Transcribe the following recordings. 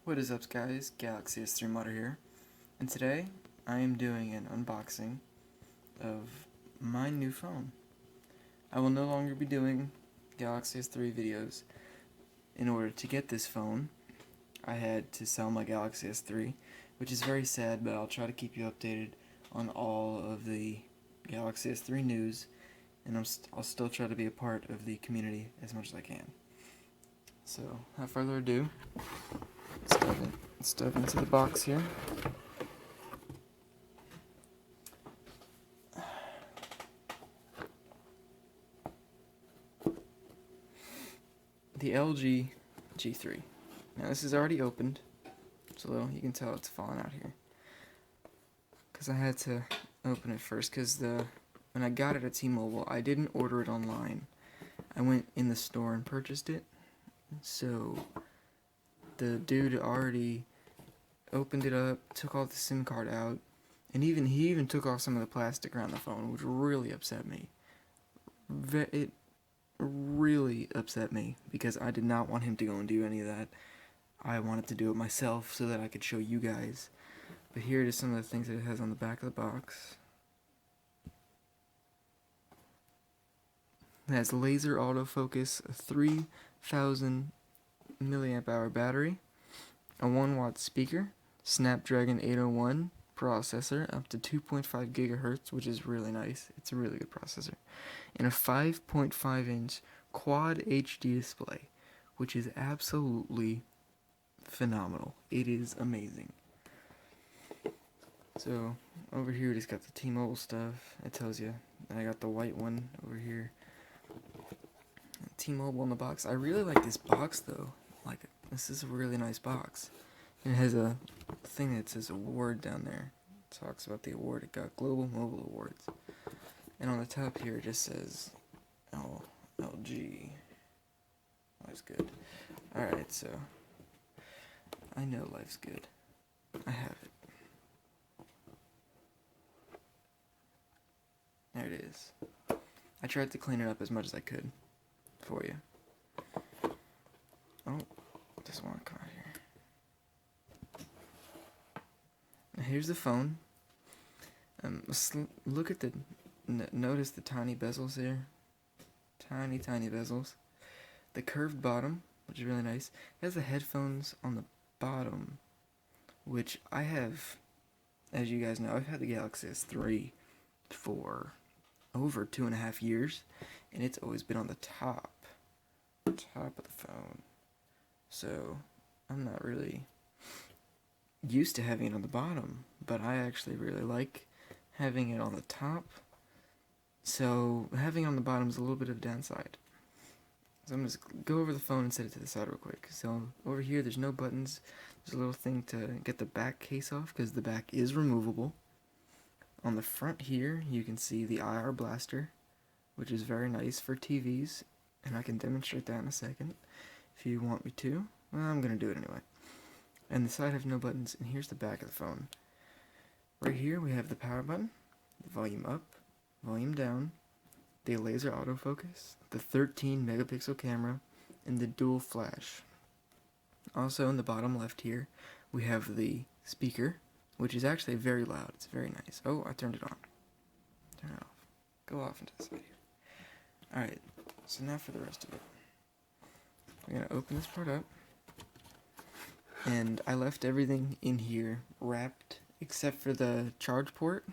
What is up, guys? Galaxy S3 Modder here, and today I am doing an unboxing of my new phone. I will no longer be doing Galaxy S3 videos. In order to get this phone, I had to sell my Galaxy S3, which is very sad, but I'll try to keep you updated on all of the Galaxy S3 news, and I'll still try to be a part of the community as much as I can. So, without further ado, let's dive into the box here. The LG G3. Now this is already opened, so you can tell it's falling out here. Because I had to open it first, because when I got it at T-Mobile, I didn't order it online. I went in the store and purchased it. So the dude already opened it up, took all the SIM card out, and he even took off some of the plastic around the phone, which really upset me. It really upset me because I did not want him to go and do any of that. I wanted to do it myself so that I could show you guys. But here are some of the things that it has on the back of the box. It has laser autofocus, a 3000 milliamp hour battery, a 1-watt speaker, Snapdragon 801 processor, up to 2.5 gigahertz, which is really nice. It's a really good processor, and a 5.5 inch quad HD display, which is absolutely phenomenal. It is amazing. So over here, it's got the T-Mobile stuff. It tells you. I got the white one over here. T-Mobile in the box. I really like this box though. Like, this is a really nice box. And it has a thing that says award down there. It talks about the award. It got Global Mobile Awards. And on the top here it just says LG. Life's good. Alright, so I know life's good. I have it. There it is. I tried to clean it up as much as I could for you. Oh, doesn't want to come out here. Now here's the phone. Let's look at notice the tiny bezels here. Tiny bezels. The curved bottom, which is really nice. It has the headphones on the bottom, which I have, as you guys know, I've had the Galaxy S3 for over 2.5 years, and it's always been on the top of the phone. So I'm not really used to having it on the bottom, but I actually really like having it on the top. So having it on the bottom is a little bit of a downside. So I'm just go over the phone and set it to the side real quick. So over here, there's no buttons. There's a little thing to get the back case off because the back is removable. On the front here, you can see the IR blaster, which is very nice for TVs, and I can demonstrate that in a second if you want me to. Well, I'm going to do it anyway. And the side has no buttons, and here's the back of the phone. Right here, we have the power button, the volume up, volume down, the laser autofocus, the 13 megapixel camera, and the dual flash. Also, in the bottom left here, we have the speaker, which is actually very loud. It's very nice. Oh, I turned it on. Turn it off. Go off into the side here. Alright, so now for the rest of it. We're going to open this part up. And I left everything in here wrapped, except for the charge port.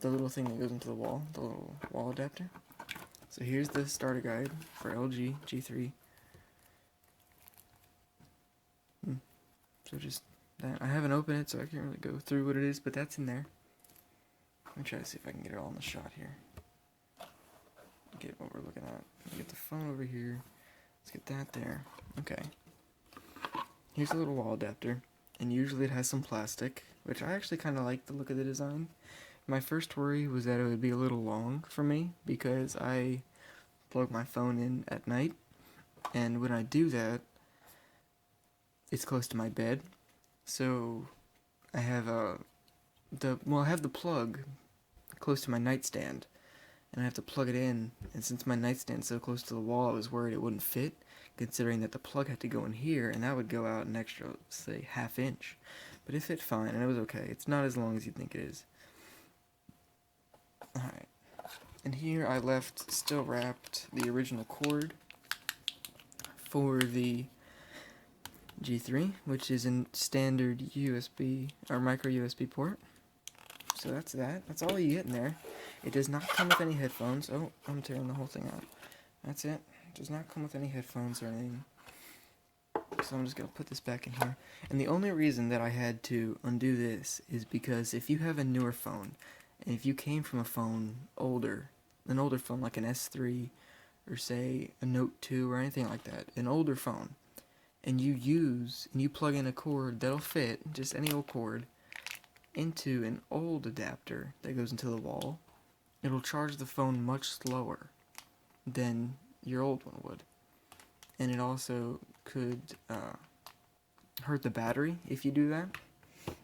The little thing that goes into the wall. The little wall adapter. So here's the starter guide for LG G3. So just that. I haven't opened it, so I can't really go through what it is, but that's in there. Let me try to see if I can get it all in the shot here. Get what we're looking at. Get the phone over here. Let's get that there. Okay. Here's a little wall adapter, and usually it has some plastic, which I actually kind of like the look of the design. My first worry was that it would be a little long for me, because I plug my phone in at night, and when I do that, it's close to my bed, so I have I have the plug close to my nightstand, and I have to plug it in, and since my nightstand's so close to the wall, I was worried it wouldn't fit, considering that the plug had to go in here, and that would go out an extra, say, ½ inch. But it fit fine, and it was okay. It's not as long as you'd think it is. Alright. And here I left, still wrapped, the original cord for the G3, which is a standard USB, or micro USB port. So that's that. That's all you get in there. It does not come with any headphones. Oh, I'm tearing the whole thing out. That's it. It does not come with any headphones or anything. So I'm just going to put this back in here. And the only reason that I had to undo this is because if you have a newer phone, and if you came from a phone older, an older phone like an S3, or say a Note 2 or anything like that, an older phone, and you plug in a cord that'll fit, just any old cord, into an old adapter that goes into the wall, it'll charge the phone much slower than your old one would. And it also could hurt the battery if you do that.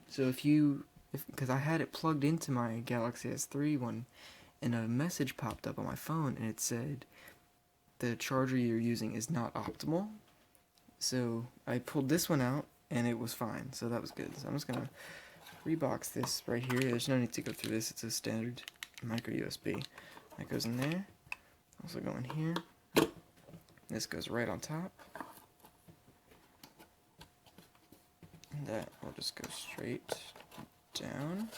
So because I had it plugged into my Galaxy S3 one, and a message popped up on my phone, and it said, the charger you're using is not optimal. So I pulled this one out, and it was fine, so that was good. So I'm just going to rebox this right here. There's no need to go through this. It's a standard micro USB. That goes in there. Also go in here. This goes right on top. And that will just go straight down.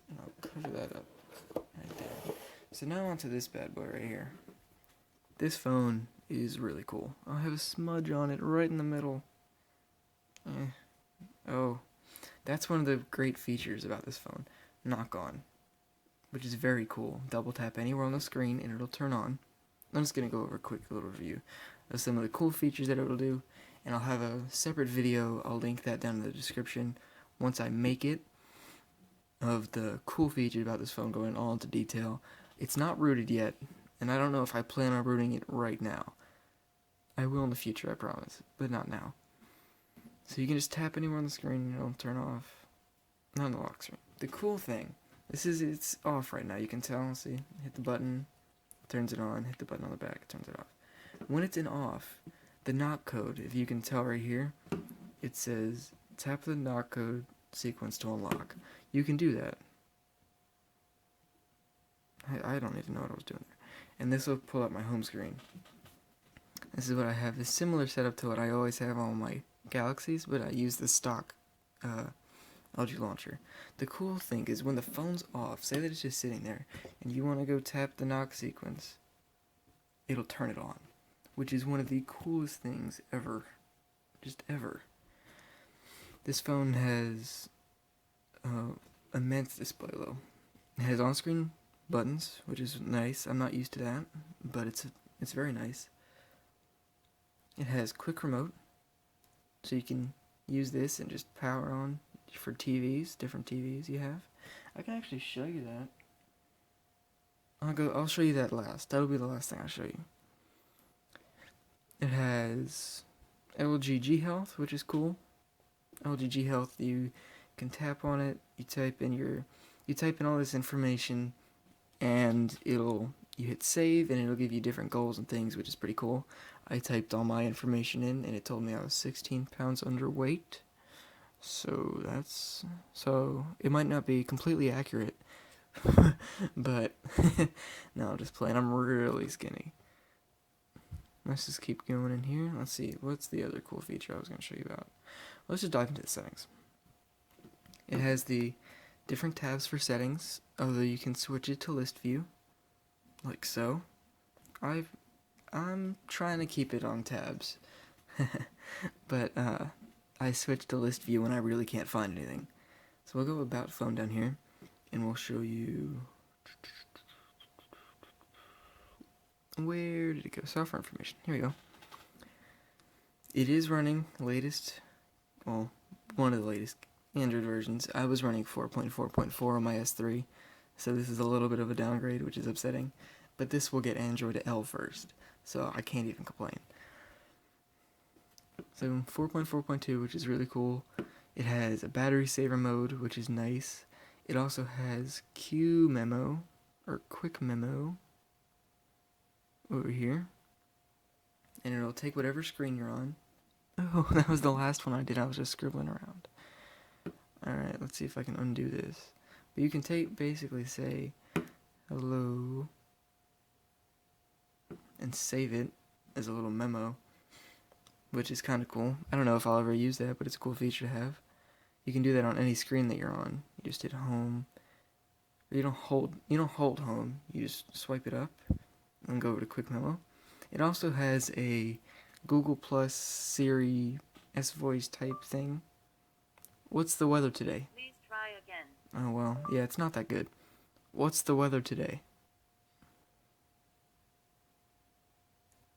And I'll cover that up right there. So now onto this bad boy right here. This phone is really cool. I'll have a smudge on it right in the middle. Oh, that's one of the great features about this phone. Knock on, which is very cool. Double tap anywhere on the screen and it'll turn on. I'm just going to go over a quick little review of some of the cool features that it'll do, and I'll have a separate video, I'll link that down in the description once I make it, of the cool features about this phone, going all into detail. It's not rooted yet, and I don't know if I plan on rooting it right now. I will in the future, I promise, but not now. So you can just tap anywhere on the screen and it'll turn off. Not on the lock screen. The cool thing, it's off right now, you can tell, see, hit the button, turns it on, hit the button on the back, turns it off. When it's in off, the knock code, if you can tell right here, it says tap the knock code sequence to unlock. You can do that. I don't even know what I was doing there. And this will pull up my home screen. This is what I have. It's similar setup to what I always have on my Galaxies, but I use the stock LG launcher. The cool thing is when the phone's off, say that it's just sitting there, and you want to go tap the knock sequence, it'll turn it on, which is one of the coolest things ever. Just ever. This phone has immense display though. It has on-screen buttons, which is nice. I'm not used to that, but it's very nice. It has quick remote, so you can use this and just power on for TVs, different TVs you have. I can actually show you that. I'll show you that last. That'll be the last thing I'll show you. It has LG G Health, which is cool. LG G Health, you can tap on it, you type in all this information, and you hit save, and it'll give you different goals and things, which is pretty cool. I typed all my information in, and it told me I was 16 pounds underweight. So it might not be completely accurate, but no, I'm just playing. I'm really skinny. Let's just keep going in here. Let's see, what's the other cool feature I was going to show you about? Let's just dive into the settings. It has the different tabs for settings, although you can switch it to list view, like so. I'm trying to keep it on tabs, but I switch to list view when I really can't find anything. So we'll go about phone down here, and we'll show you, where did it go? Software information. Here we go. It is running one of the latest Android versions. I was running 4.4.4 on my S3, so this is a little bit of a downgrade, which is upsetting. But this will get Android L first, so I can't even complain. So 4.4.2, which is really cool. It has a battery saver mode, which is nice. It also has Q memo, or quick memo, over here. and it'll take whatever screen you're on. Oh, that was the last one I did. I was just scribbling around. Alright, let's see if I can undo this. But you can basically say hello and save it as a little memo, which is kind of cool. I don't know if I'll ever use that, but it's a cool feature to have. You can do that on any screen that you're on. You just hit home. You don't hold home. You just swipe it up and go over to quick memo. It also has a Google Plus Siri S voice type thing. What's the weather today? Please try again. Oh well, yeah, it's not that good. What's the weather today?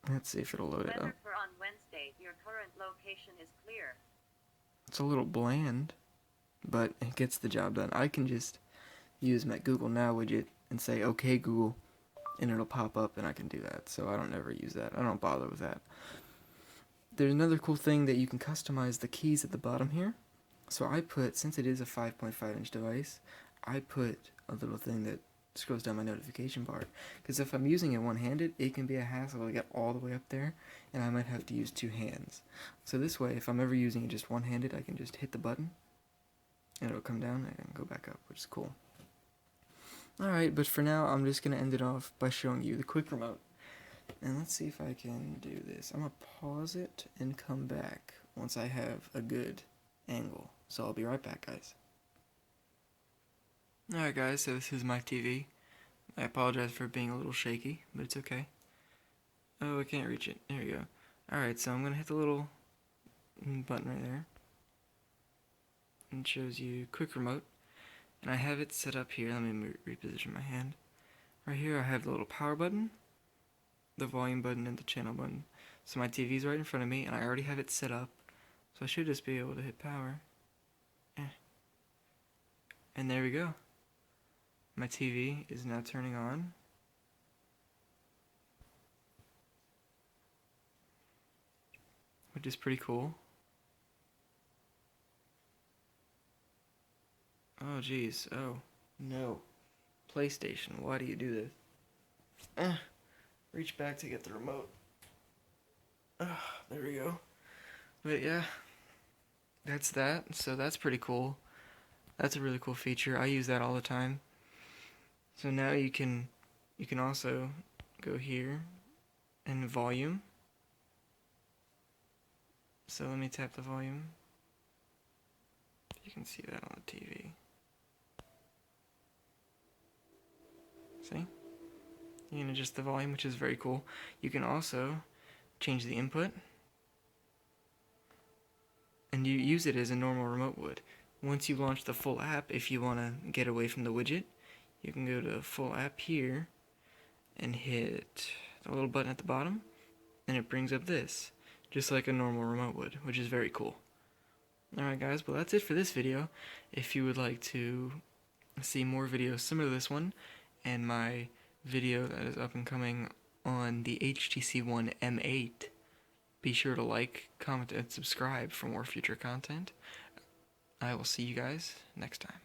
Let's see if it'll load it up. Weather for on Wednesday. Your current location is clear. It's a little bland, but it gets the job done. I can just use my Google Now widget and say, okay, Google, and it'll pop up and I can do that. So I don't ever use that. I don't bother with that. There's another cool thing that you can customize the keys at the bottom here. So I put, since it is a 5.5 inch device, I put a little thing that scrolls down my notification bar. Because if I'm using it one-handed, it can be a hassle to get all the way up there, and I might have to use two hands. So this way, if I'm ever using it just one-handed, I can just hit the button, and it'll come down and go back up, which is cool. Alright, but for now, I'm just going to end it off by showing you the quick remote. And let's see if I can do this. I'm going to pause it and come back once I have a good angle. So I'll be right back, guys. Alright guys, so this is my TV. I apologize for being a little shaky, but it's okay. Oh, I can't reach it. There we go. Alright, so I'm going to hit the little button right there. And it shows you quick remote. And I have it set up here. Let me reposition my hand. Right here I have the little power button, the volume button, and the channel button. So my TV's right in front of me, and I already have it set up. So I should just be able to hit power. And there we go. My TV is now turning on. Which is pretty cool. Oh geez, oh no. PlayStation, why do you do this? Reach back to get the remote. There we go. But yeah, that's that. So that's pretty cool. That's a really cool feature. I use that all the time. So now you can also go here and volume. So let me tap the volume. You can see that on the TV. See? You can adjust the volume, which is very cool. You can also change the input. And you use it as a normal remote would. Once you launch the full app, if you want to get away from the widget, you can go to full app here and hit the little button at the bottom, and it brings up this, just like a normal remote would, which is very cool. Alright guys, well that's it for this video. If you would like to see more videos similar to this one, and my video that is up and coming on the HTC One M8, be sure to like, comment, and subscribe for more future content. I will see you guys next time.